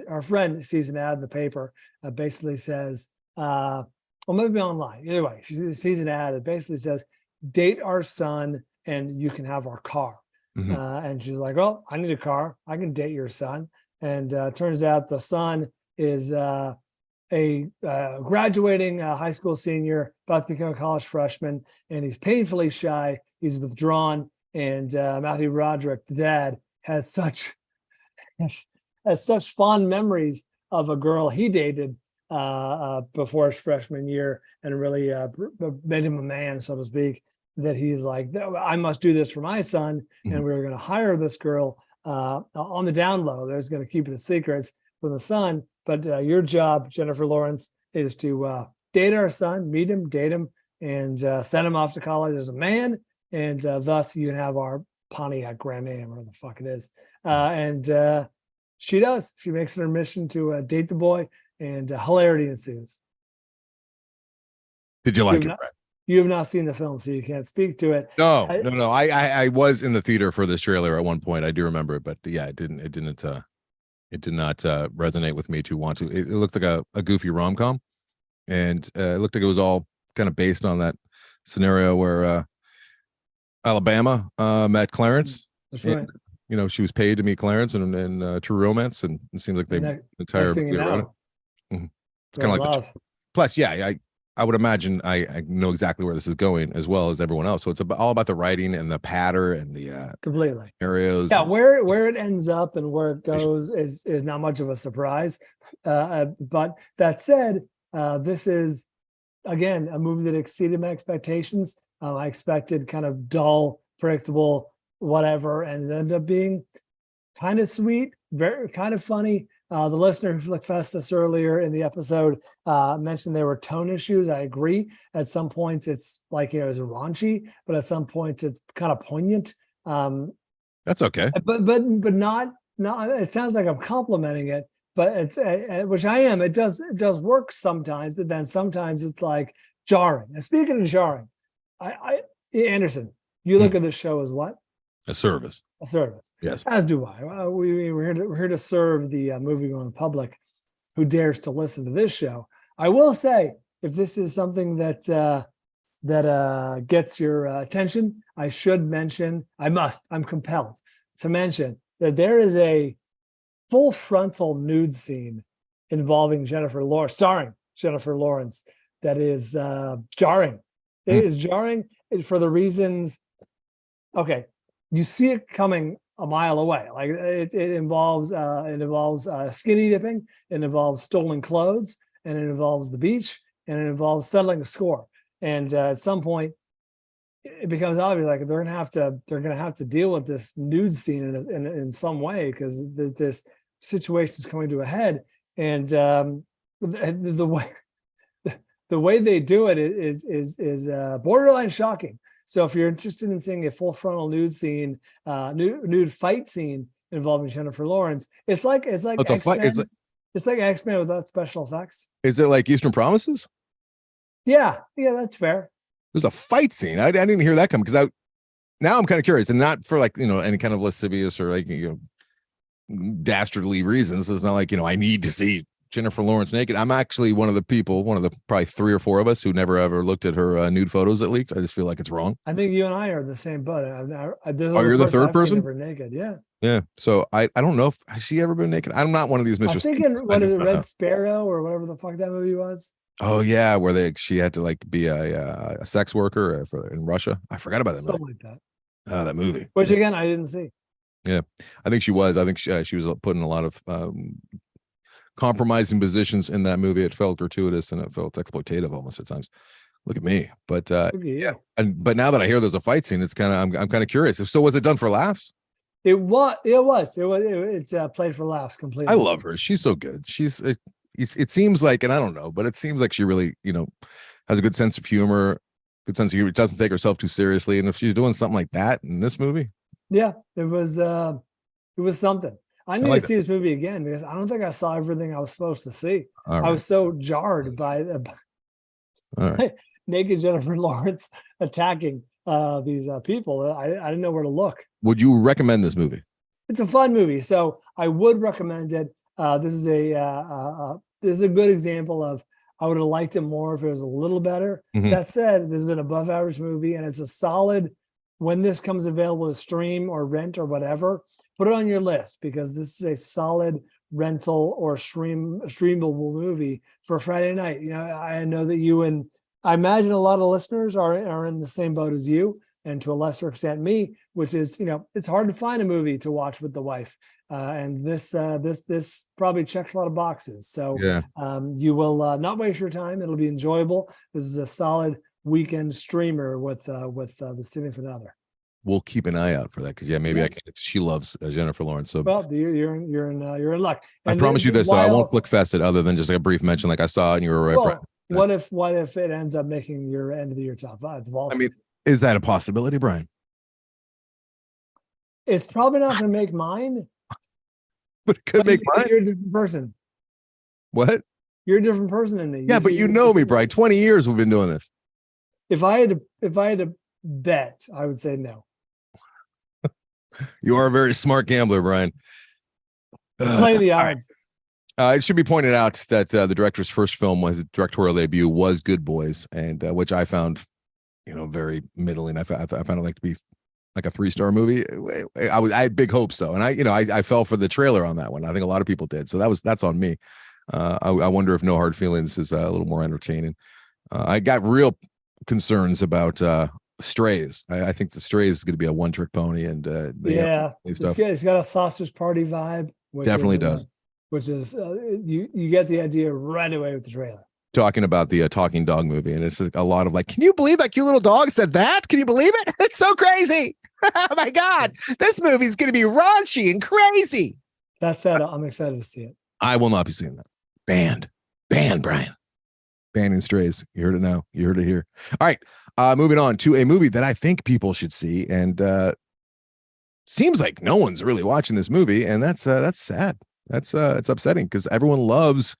her friend sees an ad in the paper, basically says, or maybe online. Either way, she sees an ad that basically says, date our son and you can have our car. Mm-hmm. And she's like, well, I need a car. I can date your son. And turns out the son is a graduating high school senior, about to become a college freshman, and he's painfully shy. He's withdrawn. And Matthew Broderick, the dad, has such fond memories of a girl he dated before his freshman year, and really made him a man, so to speak, that he's like, I must do this for my son. Mm-hmm. And we're going to hire this girl on the down low. There's going to keep it a secret from the son. But your job, Jennifer Lawrence, is to date our son, meet him, date him, and send him off to college as a man. And thus you can have our Pontiac Grand Am, whatever the fuck it is. And she does. She makes it her mission to date the boy, and hilarity ensues. Did you like it, Brett? You have not seen the film, so you can't speak to it. No. I was in the theater for this trailer at one point. I do remember it, but yeah, it did not resonate with me to want to. It looked like a goofy rom-com, and it looked like it was all kind of based on that scenario where Alabama met Clarence. That's right. And, she was paid to meet Clarence and True Romance, and it seems like they entire it's kind of like plus, yeah, I would imagine I know exactly where this is going as well as everyone else. So it's all about the writing and the patter and the completely areas. Yeah, where it ends up and where it goes is not much of a surprise. But that said, this is again a movie that exceeded my expectations. I expected kind of dull, predictable, whatever, and it ended up being kind of sweet, very kind of funny. The listener who confessed this earlier in the episode mentioned there were tone issues. I agree. At some points, it's like it's raunchy, but at some points, it's kind of poignant. That's okay. But not. It sounds like I'm complimenting it, but it's which I am. It does work sometimes, but then sometimes it's like jarring. And speaking of jarring, Anderson, you look at this show as what? A service. A service. Yes. As do I. We're here to serve the movie-going public who dares to listen to this show. I will say, if this is something that gets your attention, I should mention. I'm compelled to mention that there is a full frontal nude scene involving starring Jennifer Lawrence, that is jarring. It is jarring for the reasons. Okay, you see it coming a mile away. Like it involves skinny dipping, it involves stolen clothes, and it involves the beach, and it involves settling a score. And at some point, it becomes obvious like they're gonna have to deal with this nude scene in some way, because this situation is coming to a head. And the way they do it is borderline shocking. So if you're interested in seeing a full frontal nude scene, nude fight scene involving Jennifer Lawrence, it's like X-Men. It's like X-Men without special effects. Is it like Eastern Promises? Yeah, that's fair. There's a fight scene. I didn't hear that come, because now I'm kind of curious, and not for like, any kind of lascivious or like, dastardly reasons. It's not like, I need to see Jennifer Lawrence naked. I'm actually one of the probably 3 or 4 of us who never ever looked at her nude photos that leaked. I just feel like it's wrong. I think you and I are in the same boat. You're the third person? Her naked, yeah. Yeah. So I don't know if has she ever been naked. I'm not one of these Mr. I'm thinking, what is it, Red Sparrow or whatever the fuck that movie was? Oh yeah, where she had to like be a sex worker in Russia. I forgot about that movie. Something like that. That movie. Which again, I didn't see. Yeah, I think she was. I think she was put in a lot of compromising positions in that movie. It felt gratuitous and it felt exploitative almost at times. Look at me, but yeah. But now that I hear there's a fight scene, it's kind of I'm kind of curious. So was it done for laughs? It was. It's played for laughs completely. I love her. She's so good. It seems like, and I don't know, but it seems like she really, has a good sense of humor. It doesn't take herself too seriously. And if she's doing something like that in this movie, yeah, it was something. I need to see this movie again, because I don't think I saw everything I was supposed to see. Right. I was so jarred by naked Jennifer Lawrence attacking these people. I didn't know where to look. Would you recommend this movie? It's a fun movie, so I would recommend it. This is a good example of, I would have liked it more if it was a little better. Mm-hmm. That said, this is an above average movie, and it's a solid, when this comes available to stream or rent or whatever, put it on your list, because this is a solid rental or streamable movie for Friday night. I know that I imagine a lot of listeners are in the same boat as you, and to a lesser extent me, which is, it's hard to find a movie to watch with the wife. And this probably checks a lot of boxes. So yeah. You will not waste your time. It'll be enjoyable. This is a solid weekend streamer with the significant other. We'll keep an eye out for that, because maybe I can. She loves Jennifer Lawrence. So well, you're in luck. And I promise you this, so I won't flick fest it other than just like a brief mention, like I saw, and you were right. What if it ends up making your end of the year top 5? I mean, is that a possibility, Brian? It's probably not going to make mine. But it could make mine. You're a different person. What? You're a different person than me. Yeah, but you know me, Brian. 20 years we've been doing this. If I had to bet, I would say no. You are a very smart gambler, Brian. Play the odds. It should be pointed out that the director's first film, his directorial debut, was Good Boys, and which I found, very middling. I found it like to be like a 3-star movie. I had big hopes though, and I fell for the trailer on that one. I think a lot of people did, so that's on me. I wonder if No Hard Feelings is a little more entertaining. I got real concerns about Strays. I think the Strays is going to be a one-trick pony, and it's got a Sausage Party vibe. Definitely does. Which is you get the idea right away with the trailer. Talking about the talking dog movie, and it's a lot of like, can you believe that cute little dog said that? Can you believe it? It's so crazy. Oh my God, this movie's going to be raunchy and crazy. That said, I'm excited to see it. I will not be seeing that. Banned, Brian. Banning Strays. You heard it now. You heard it here. All right. Moving on to a movie that I think people should see, and seems like no one's really watching this movie, and that's sad. It's upsetting, because everyone loves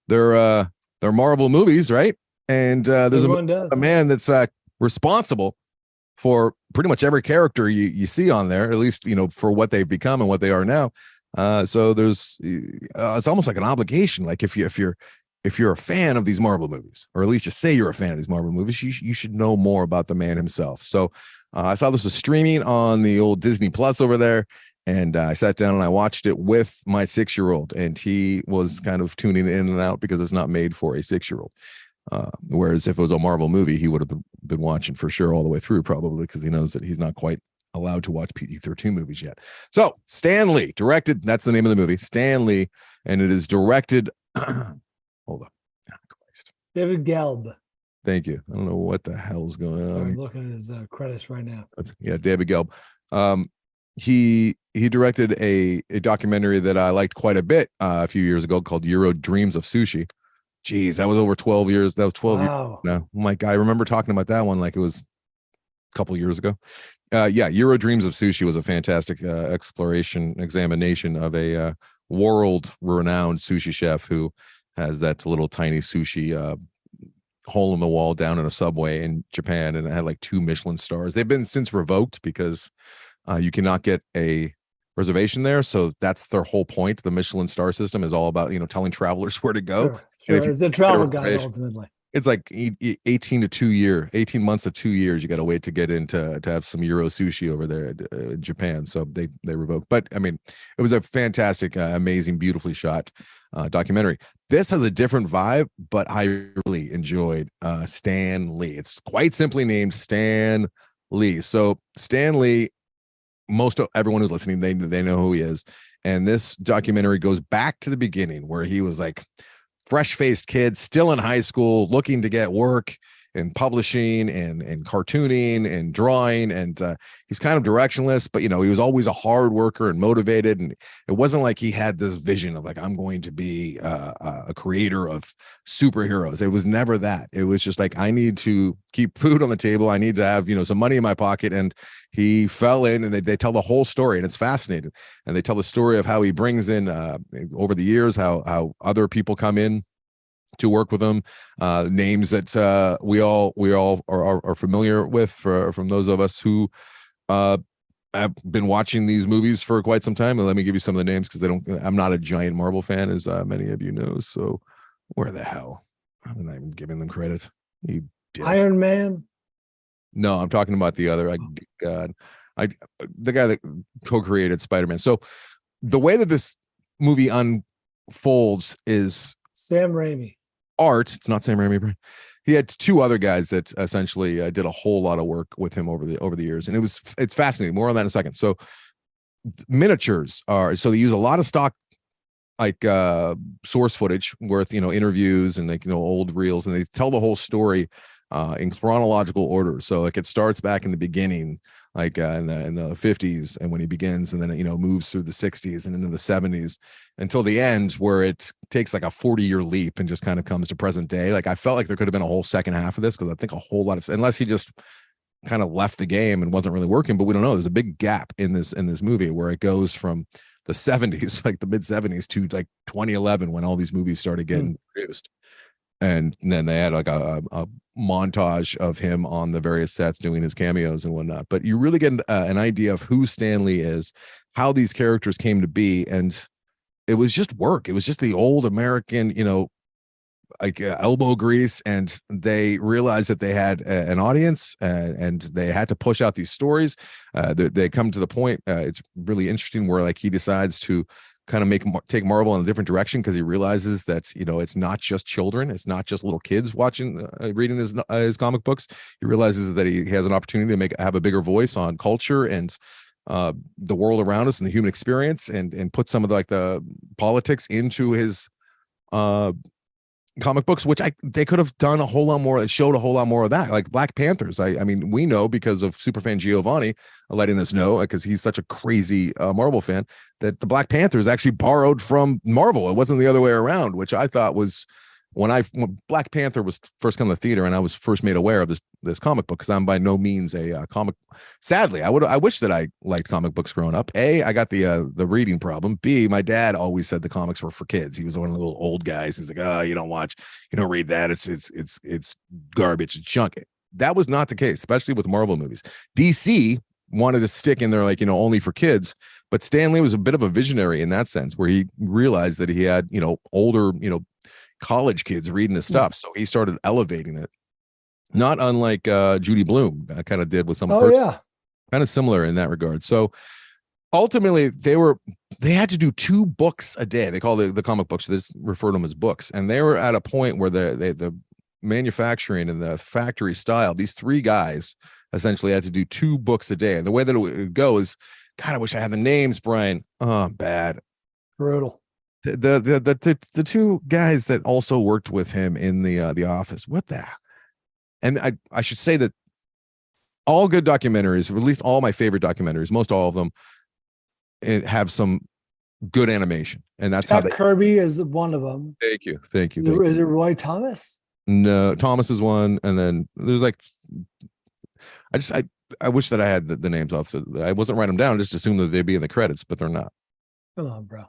their Marvel movies, right? And there's a man that's responsible for pretty much every character you see on there, at least for what they've become and what they are now. So there's it's almost like an obligation. Like if you're a fan of these Marvel movies, or at least you say you're a fan of these Marvel movies, you should know more about the man himself. So I saw this was streaming on the old Disney Plus over there, And I sat down and I watched it with my 6-year-old, and he was kind of tuning in and out because it's not made for a 6-year-old. Whereas if it was a Marvel movie, he would have been watching for sure all the way through, probably because he knows that he's not quite allowed to watch PG-13 movies yet. So Stan Lee directed, that's the name of the movie, Stan Lee, and it is directed. Hold on. Oh, Christ. David Gelb. Thank you. I don't know what the hell's going on. Sorry, I'm looking at his credits right now. David Gelb. He directed a documentary that I liked quite a bit a few years ago called Euro Dreams of Sushi. Jeez, that was over 12 years. That was 12 years now. Oh my God, I remember talking about that one like it was a couple years ago. Euro Dreams of Sushi was a fantastic examination of a world-renowned sushi chef who has that little tiny sushi hole in the wall down in a Subway in Japan, and it had like 2 Michelin stars. They've been since revoked because you cannot get a reservation there. So that's their whole point. The Michelin star system is all about, telling travelers where to go. Sure. It's a travel guide ultimately. It's like 18 months to 2 years. You got to wait to get in to have some Euro sushi over there in Japan. So they revoked. But I mean, it was a fantastic, amazing, beautifully shot documentary. This has a different vibe, but I really enjoyed Stan Lee. It's quite simply named Stan Lee. So Stan Lee, everyone who's listening, they know who he is. And this documentary goes back to the beginning where he was like fresh-faced kid, still in high school, looking to get work in publishing and cartooning and drawing. And he's kind of directionless, but he was always a hard worker and motivated. And it wasn't like he had this vision of like, I'm going to be a creator of superheroes. It was never that. It was just like, I need to keep food on the table. I need to have, some money in my pocket. And he fell in, and they tell the whole story, and it's fascinating. And they tell the story of how he brings in over the years, how other people come in to work with him, names that we all are familiar with from those of us who have been watching these movies for quite some time. And let me give you some of the names because I'm not a giant Marvel fan, as many of you know. So where the hell? I'm not even giving them credit. Iron Man. No, I'm talking about the other. The guy that co-created Spider-Man. So the way that this movie unfolds is Sam Raimi. Art. It's not Sam Raimi, Bryan. He had 2 other guys that essentially did a whole lot of work with him over the years, and it's fascinating. More on that in a second. So miniatures so they use a lot of stock, like source footage worth interviews and old reels, and they tell the whole story in chronological order. So like it starts back in the beginning, like in the 50s, and when he begins, and then it moves through the 60s and into the 70s until the end, where it takes like a 40-year leap and just kind of comes to present day. Like I felt like there could have been a whole second half of this, because I think a whole lot of, unless he just kind of left the game and wasn't really working, but we don't know. There's a big gap in this movie where it goes from the 70s, like the mid 70s, to like 2011 when all these movies started getting produced. And then they had like a montage of him on the various sets doing his cameos and whatnot. But you really get an idea of who Stan Lee is, how these characters came to be. And it was just work. It was just the old American, elbow grease. And they realized that they had an audience and they had to push out these stories. They come to the point. It's really interesting where like he decides to kind of take Marvel in a different direction, because he realizes that it's not just children, it's not just little kids watching reading his comic books. He realizes that he has an opportunity to have a bigger voice on culture and the world around us and the human experience, and put some of the politics into his comic books, which they could have done a whole lot more, showed a whole lot more of that. Like Black Panthers, I mean, we know because of superfan Giovanni letting us know, because he's such a crazy Marvel fan, that the Black Panthers actually borrowed from Marvel. It wasn't the other way around, which I thought was when Black Panther was first come to the theater, and I was first made aware of this comic book, because I'm by no means a comic. Sadly, I wish that I liked comic books growing up. A, I got the reading problem. B, my dad always said the comics were for kids. He was one of the little old guys. He's like, oh, you don't read that. It's garbage. It's junk. That was not the case, especially with Marvel movies. DC wanted to stick in there only for kids, but Stan Lee was a bit of a visionary in that sense, where he realized that he had older college kids reading his stuff, so he started elevating it, not unlike Judy Blume kind of did with some kind of similar in that regard. So ultimately they had to do 2 books a day. They call the comic books, they refer to them as books, and they were at a point where the manufacturing and the factory style, these 3 guys essentially had to do 2 books a day. And the way that it would go is, God, I wish I had the names, Brian. Oh, bad. Brutal. The 2 guys that also worked with him in the office. What the? And I should say that all good documentaries, or at least all my favorite documentaries, most all of them, have some good animation, and that's Jack how Kirby is one of them. Thank you. Is it Roy Thomas? No, Thomas is one, and then there's like, I wish that I had the names off. I wasn't writing them down. I just assumed that they'd be in the credits, but they're not. Come on, bro.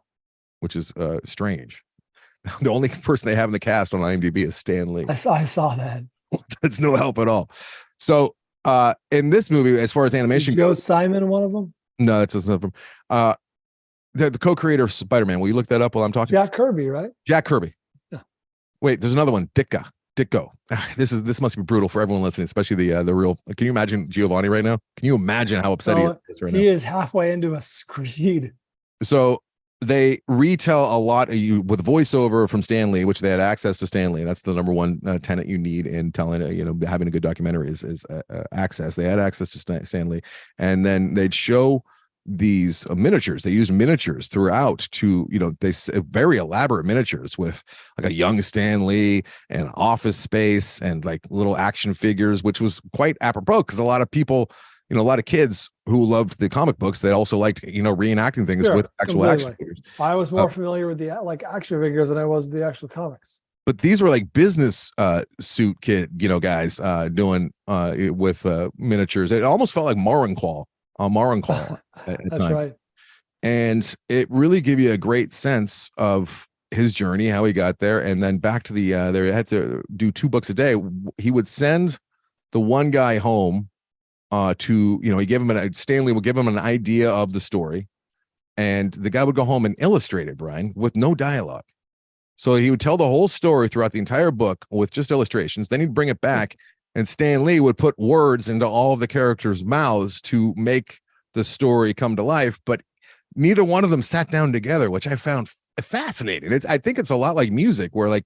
Which is strange. The only person they have in the cast on IMDb is Stan Lee. I saw that. That's no help at all. So in this movie, as far as animation Joe goes, Simon, one of them. No, that's just nothing. The co-creator of Spider-Man. Will you look that up while I'm talking? Jack Kirby, right? Jack Kirby. Yeah. Wait, there's another one. Ditko. This must be brutal for everyone listening, especially the real. Can you imagine Giovanni right now? Can you imagine how upset he is right now? He is halfway into a screed. So they retell a lot of you with voiceover from Stan Lee, which they had access to Stan Lee. That's the number one tenet you need in telling, having a good documentary is access. They had access to Stan Lee, and then they'd show these miniatures. They used miniatures throughout to, they very elaborate miniatures with like a young Stan Lee and office space and like little action figures, which was quite apropos because a lot of people, a lot of kids who loved the comic books, they also liked, reenacting things with actual action figures. I was more familiar with the action figures than I was the actual comics. But these were like business suit guys doing with miniatures. It almost felt like Marrenqual at That's times. right. And it really gave you a great sense of his journey, how he got there. And then back to they had to do 2 books a day. He would send the one guy home he gave him Stanley would give him an idea of the story, and the guy would go home and illustrate it, Brian, with no dialogue. So he would tell the whole story throughout the entire book with just illustrations. Then he'd bring it back, and Stan Lee would put words into all of the characters' mouths to make the story come to life. But neither one of them sat down together, which I found fascinating. I think it's a lot like music, where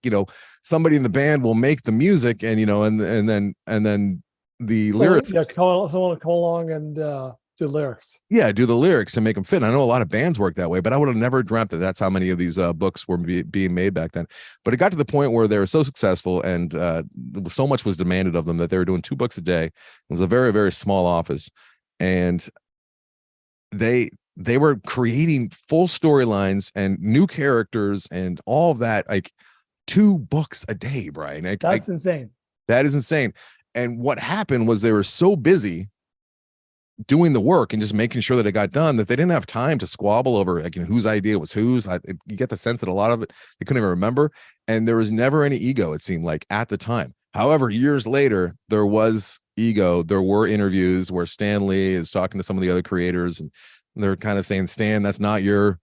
somebody in the band will make the music, and and then the lyrics. Yeah, someone will come along and do lyrics. Yeah, do the lyrics to make them fit. I know a lot of bands work that way, but I would have never dreamt that that's how many of these books were being made back then. But it got to the point where they were so successful, and so much was demanded of them, that they were doing 2 books a day. It was a very, very small office, and they were creating full storylines and new characters and all of that, like 2 books a day, Brian. That's insane. That is insane. And what happened was they were so busy doing the work and just making sure that it got done that they didn't have time to squabble over whose idea was whose. You get the sense that a lot of it they couldn't even remember, and there was never any ego, it seemed like, at the time. However, years later, there was ego. There were interviews where Stan Lee is talking to some of the other creators, and they're kind of saying, Stan, that's not your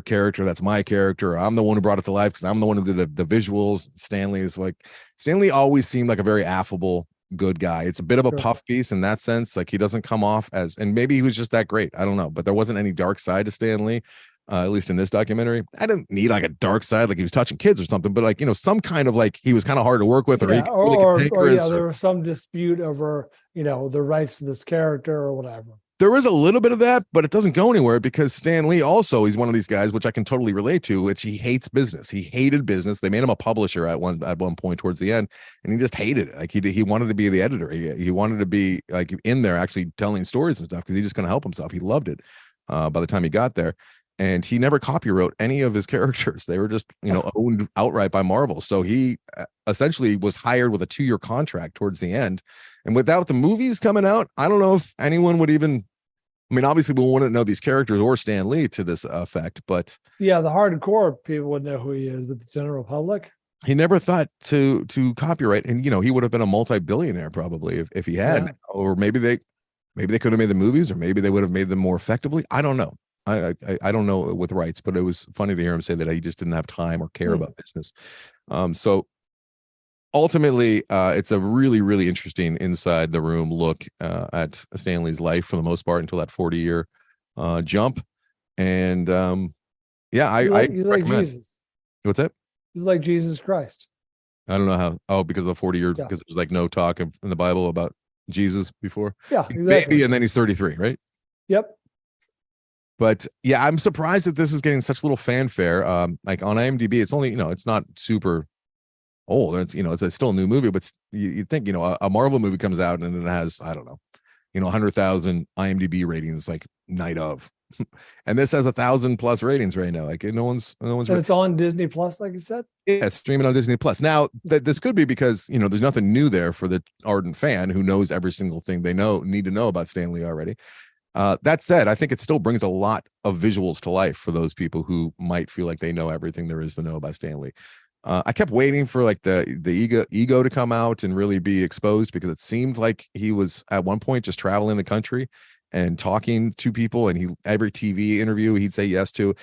character, that's my character. I'm the one who brought it to life because I'm the one who did the visuals. Stan Lee always seemed like a very affable, good guy. It's a bit of a puff piece in that sense. Like, he doesn't come off as, and maybe he was just that great, I don't know, but there wasn't any dark side to Stan Lee, at least in this documentary. I didn't need like a dark side, like he was touching kids or something, but some kind of he was kind of hard to work with, or there was some dispute over the rights to this character or whatever. There is a little bit of that, but it doesn't go anywhere because Stan Lee also, he's one of these guys, which I can totally relate to, which he hates business. He hated business. They made him a publisher at one point towards the end, and he just hated it. Like he wanted to be the editor. He wanted to be in there actually telling stories and stuff because he just couldn't help himself. He loved it by the time he got there. And he never copywrote any of his characters. They were just, owned outright by Marvel. So he essentially was hired with a 2-year contract towards the end. And without the movies coming out, I don't know if anyone would even, obviously we wouldn't know these characters or Stan Lee to this effect, but yeah, the hardcore people would know who he is, but the general public, he never thought to copyright. And, he would have been a multi-billionaire probably if he had, or maybe they could have made the movies, or maybe they would have made them more effectively. I don't know. I don't know with rights, but it was funny to hear him say that he just didn't have time or care about business. So ultimately, it's a really, really interesting inside the room look at Stan Lee's life for the most part until that 40-year jump. And yeah, He's I like recommend. Jesus. What's that? He's like Jesus Christ. I don't know how. Oh, because of the 40 years, Yeah. because there's like no talk in the Bible about Jesus before. Yeah, He's exactly. baby, and then he's 33, right? Yep. But yeah, I'm surprised that this is getting such little fanfare. Like on IMDb, it's only, it's not super old. It's, it's still a new movie, but you'd think, a Marvel movie comes out and it has, I don't know, 100,000 IMDb ratings like night of. And this has 1,000+ ratings right now. Like no one's. And it's on Disney Plus, like you said. Yeah, it's streaming on Disney Plus. Now, this could be because there's nothing new there for the ardent fan who knows every single thing they need to know about Stan Lee already. That said, I think it still brings a lot of visuals to life for those people who might feel like they know everything there is to know about Stan Lee. I kept waiting for like the ego to come out and really be exposed, because it seemed like he was at one point just traveling the country and talking to people, and every TV interview he'd say yes to.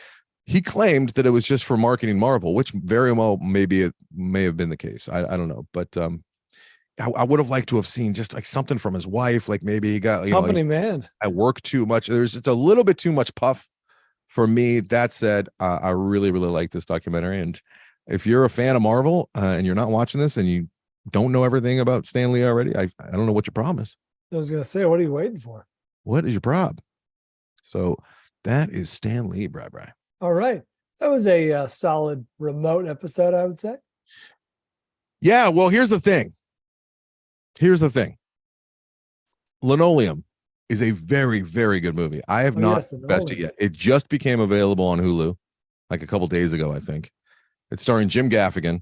He claimed that it was just for marketing Marvel, which very well maybe it may have been the case. I don't know, but I would have liked to have seen just like something from his wife, like maybe he got Company man. I work too much. It's a little bit too much puff for me. That said, I really like this documentary, and if you're a fan of Marvel and you're not watching this and you don't know everything about Stan Lee already, I don't know what your problem is. I was gonna say, what are you waiting for? What is your problem? So that is Stan Lee, Bri. All right, that was a solid remote episode, I would say. Yeah, well, here's the thing. Linoleum is a very, very good movie. I have not watched it yet. It just became available on Hulu like a couple days ago, I think. It's starring Jim Gaffigan,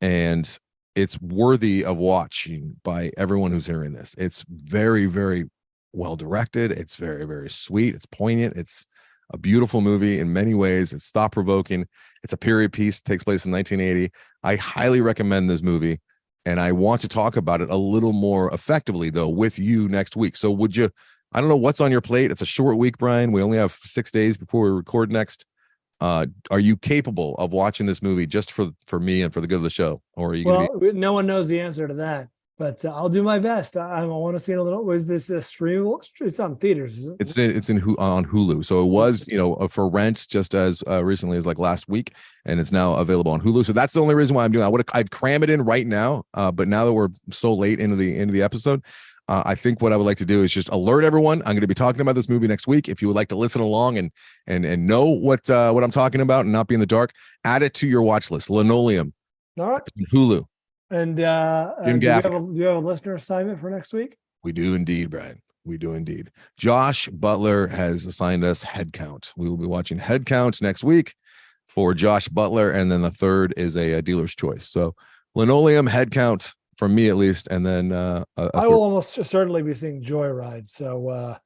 and it's worthy of watching by everyone who's hearing this. It's very, very well directed. It's very, very sweet. It's poignant. It's a beautiful movie in many ways. It's thought-provoking. It's a period piece. It takes place in 1980. I highly recommend this movie, and I want to talk about it a little more effectively, though, with you next week. So would you, I don't know what's on your plate. It's a short week, Bryan. We only have 6 days before we record next. Are you capable of watching this movie just for me and for the good of the show? Or are you no one knows the answer to that, but I'll do my best. I want to see it a little. Was this a stream? It's on theaters, isn't it? It's on Hulu. So it was, for rent just as recently as like last week, and it's now available on Hulu. So that's the only reason why I'm doing it. I'd cram it in right now, but now that we're so late into the episode, I think what I would like to do is just alert everyone. I'm going to be talking about this movie next week. If you would like to listen along and know what I'm talking about and not be in the dark, add it to your watch list. Linoleum. All right. Hulu. And do you have a listener assignment for next week? We do indeed, Bryan. We do indeed. Josh Butler has assigned us Head Count. We will be watching Head Count next week for Josh Butler, and then the third is a dealer's choice. So Linoleum, Head Count, from me at least, and then I will almost certainly be seeing Joyride. So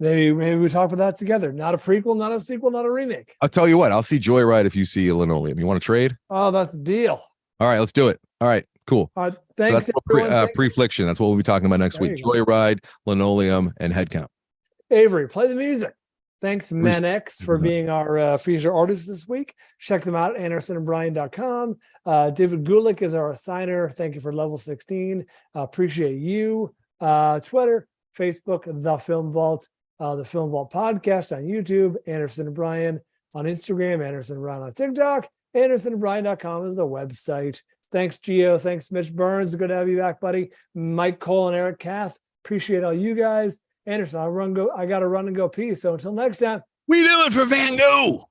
maybe we talk about that together. Not a prequel, not a sequel, not a remake. I'll tell you what. I'll see Joyride if you see Linoleum. You want to trade? Oh, that's the deal. All right, let's do it. All right, cool. Thanks. So that's Fanflickssions. That's what we'll be talking about next week. Joyride, Linoleum, and Head Count. Avery, play the music. Thanks, ManX, for being our feature artist this week. Check them out at andersonandbryan.com. David Gulick is our assigner. Thank you for level 16. Appreciate you. Twitter, Facebook, The Film Vault, The Film Vault Podcast on YouTube, Anderson and Bryan on Instagram, Anderson and Bryan on TikTok, andersonandbryan.com is the website. Thanks, Gio. Thanks, Mitch Burns. Good to have you back, buddy. Mike Cole and Eric Kath. Appreciate all you guys. Anderson, I got to run and go pee. So until next time. We do it for Van Gogh.